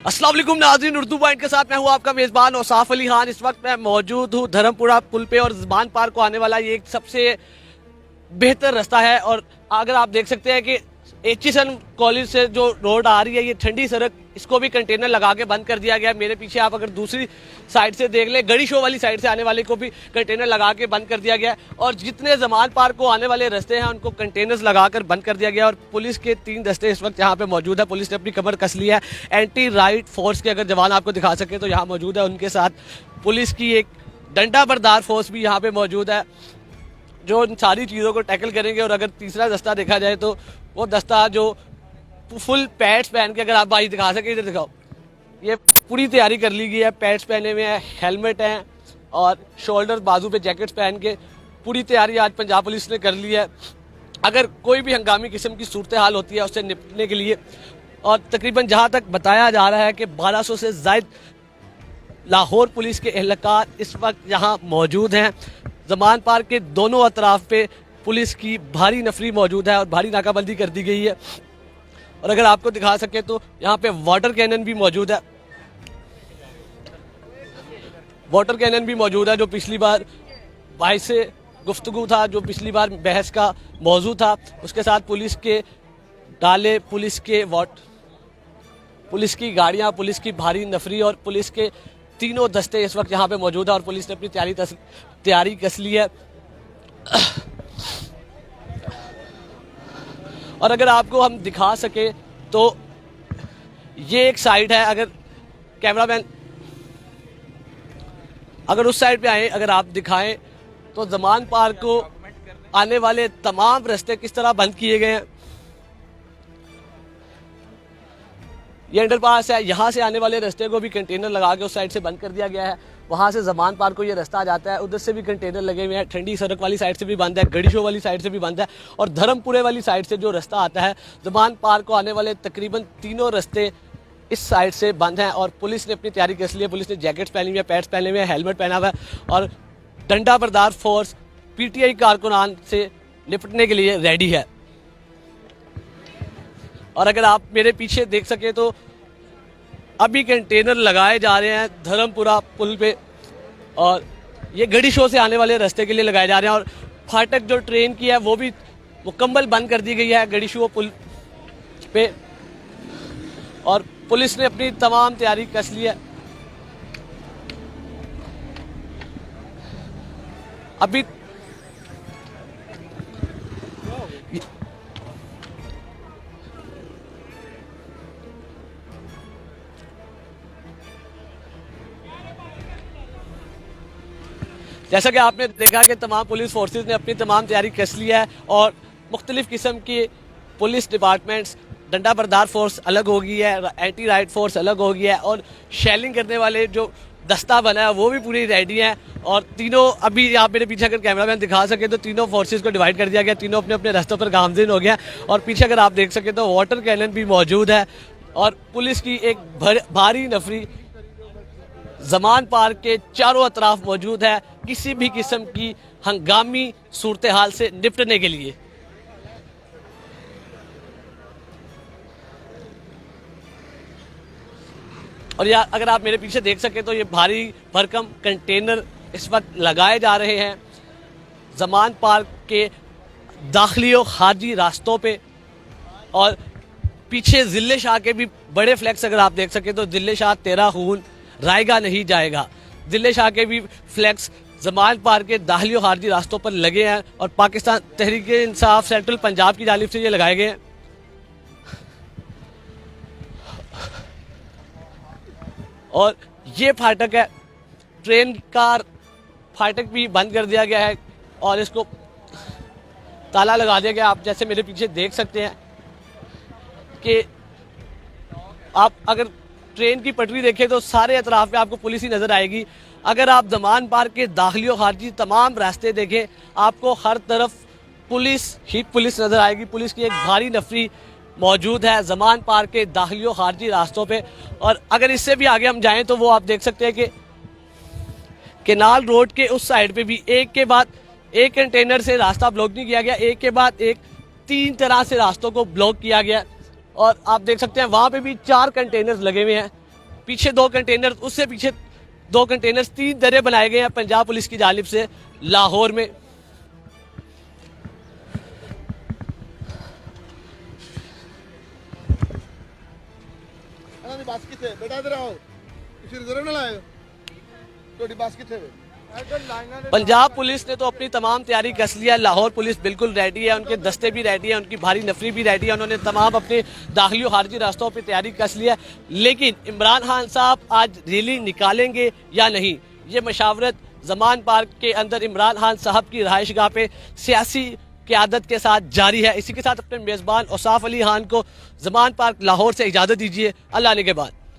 अस्सलाम वालेकुम नाज़रीन, उर्दू पॉइंट के साथ मैं हूँ आपका मेज़बान औसाफ अली खान। इस वक्त मैं मौजूद हूँ धर्मपुरा पुल पे और ज़मान पार को आने वाला ये एक सबसे बेहतर रास्ता है। और अगर आप देख सकते हैं कि एचईसन कॉलेज से जो रोड आ रही है, ये ठंडी सड़क, इसको भी कंटेनर लगा के बंद कर दिया गया है। मेरे पीछे आप अगर दूसरी साइड से देख लें, गड़ी शो वाली साइड से आने वाले को भी कंटेनर लगा के बंद कर दिया गया है। और जितने ज़मान पार को आने वाले रास्ते हैं उनको कंटेनर्स लगाकर बंद कर दिया गया है। और पुलिस के 3 दस्ते इस वक्त यहाँ पे मौजूद है। पुलिस ने अपनी कमर कस ली है। एंटी राइट फोर्स के अगर जवान आपको दिखा सके तो यहाँ मौजूद है। उनके साथ पुलिस की एक डंडा बरदार फोर्स भी यहाँ पे मौजूद है जो इन सारी चीज़ों को टैकल करेंगे। और अगर तीसरा दस्ता देखा जाए तो वो दस्ता जो फुल पैड्स पहन के, अगर आप भाई दिखा सके, इधर दिखाओ, ये पूरी तैयारी कर ली गई है। पैड्स पहने हुए हैं, हेलमेट हैं और शोल्डर बाजू पे जैकेट्स पहन के पूरी तैयारी आज पंजाब पुलिस ने कर ली है। अगर कोई भी हंगामी किस्म की सूरत हाल होती है उससे निपटने के लिए। और तकरीबन जहाँ तक बताया जा रहा है कि 1200 से ज़ायद लाहौर पुलिस के एहलकार इस वक्त यहाँ मौजूद हैं। ज़मान पार के दोनों अतराफ पे पुलिस की भारी नफरी मौजूद है और भारी नाकाबंदी कर दी गई है। और अगर आपको दिखा सके तो यहाँ पे वाटर कैनन भी मौजूद है। वाटर कैनन भी मौजूद है जो पिछली बार भाई से गुफ्तगू था, जो पिछली बार बहस का मौजू था। उसके साथ पुलिस के डाले, पुलिस की गाड़ियाँ, पुलिस की भारी नफरी और पुलिस के तीनों दस्ते इस वक्त यहाँ पे मौजूद है। और पुलिस ने अपनी तैयारी कस ली है। और अगर आपको हम दिखा सके तो ये एक साइड है, अगर कैमरामैन अगर उस साइड पे आए, अगर आप दिखाएं तो ज़मान पार को आने वाले तमाम रास्ते किस तरह बंद किए गए हैं। ये अंडरपास है, यहाँ से आने वाले रास्ते को भी कंटेनर लगा के उस साइड से बंद कर दिया गया है। वहाँ से ज़मान पार को ये रास्ता आ जाता है, उधर से भी कंटेनर लगे हुए हैं। ठंडी सड़क वाली साइड से भी बंद है, गड़ी शो वाली साइड से भी बंद है और धर्मपुरे वाली साइड से जो रास्ता आता है ज़मान पार को आने वाले तकरीबन तीनों रास्ते इस साइड से बंद हैं। और पुलिस ने अपनी तैयारी कर ली है। पुलिस ने जैकेट्स पहनी हुई है, पैड्स पहने हुए हैं, हेलमेट पहना हुआ है और डंडा बरदार फोर्स पीटीआई कारकुनान से निपटने के लिए रेडी है। और अगर आप मेरे पीछे देख सके तो अभी कंटेनर लगाए जा रहे हैं धर्मपुरा पुल पे और ये गड़ी शो से आने वाले रास्ते के लिए लगाए जा रहे हैं। और फाटक जो ट्रेन की है वो भी मुकम्मल बंद कर दी गई है गड़ी शो पुल पे। और पुलिस ने अपनी तमाम तैयारी कस ली है। अभी जैसा कि आपने देखा कि तमाम पुलिस फोर्सेस ने अपनी तमाम तैयारी कस ली है और मुख्तलिफ़ किस्म की पुलिस डिपार्टमेंट्स, डंडा बरदार फोर्स अलग हो गई है, एंटी राइट फोर्स अलग हो गई है और शेलिंग करने वाले जो दस्ता बना है वो भी पूरी रेडी है। और तीनों, अभी आप मेरे पीछे अगर कैमरामैन दिखा सके तो तीनों फोर्सेस को डिवाइड कर दिया गया, तीनों अपने अपने रास्तों पर गामज़िन हो गया। और पीछे अगर आप देख सके तो वाटर कैनन भी मौजूद है और पुलिस की एक भारी नफरी ज़मान पार के चारों अतराफ मौजूद है किसी भी किस्म की हंगामी सूरत हाल से निपटने के लिए। और यार अगर आप मेरे पीछे देख सके तो ये भारी भरकम कंटेनर इस वक्त लगाए जा रहे हैं ज़मान पार के दाखिली और खारजी रास्तों पे। और पीछे ज़िले शाह के भी बड़े फ्लैक्स अगर आप देख सके तो ज़िले शाह तेरा खून रायगा नहीं जाएगा, ज़िले शाह के भी फ्लैक्स ज़मान पार के दाखिली और खारजी रास्तों पर लगे हैं। और पाकिस्तान तहरीक इंसाफ सेंट्रल पंजाब की जानिब से ये लगाए गए हैं। और ये फाटक है, ट्रेन का फाटक भी बंद कर दिया गया है और इसको ताला लगा दिया गया। आप जैसे मेरे पीछे देख सकते हैं कि आप अगर ट्रेन की पटरी देखें तो सारे अतराफ पे आपको पुलिस ही नज़र आएगी। अगर आप ज़मान पार के दाखिली और खारजी तमाम रास्ते देखें आपको हर तरफ पुलिस ही पुलिस नज़र आएगी। पुलिस की एक भारी नफरी मौजूद है ज़मान पार के दाखिली और खारजी रास्तों पे। और अगर इससे भी आगे हम जाएं तो वो आप देख सकते हैं कि केनाल रोड के उस साइड पे भी एक के बाद एक कंटेनर से रास्ता ब्लॉक नहीं किया गया, एक के बाद एक 3 तरह से रास्तों को ब्लॉक किया गया। और आप देख सकते हैं वहाँ पे भी 4 कंटेनर्स लगे हुए हैं पीछे 2 कंटेनर, उससे पीछे 2 कंटेनर, 3 दर्रे बनाए गए हैं पंजाब पुलिस की जानिब से लाहौर में। बस किथे बेटा इधर आओ, किसी रिजर्व ना लाए थोड़ी बस किथे वे? पंजाब पुलिस ने तो अपनी तमाम तैयारी कस लिया है। लाहौर पुलिस बिल्कुल रेडी है, उनके दस्ते भी रेडी है, उनकी भारी नफरी भी रेडी है। उन्होंने तमाम अपने दाखिली और खारजी रास्तों पर तैयारी कस लिया है। लेकिन इमरान खान साहब आज रैली निकालेंगे या नहीं, ये मशावरत ज़मान पार्क के अंदर इमरान खान साहब की रहायशगाह पे सियासी क़यादत के साथ जारी है। इसी के साथ अपने मेज़बान औसाफ अली खान को ज़मान पार्क लाहौर से इजाज़त दीजिए। अल्लाह ने के बाद।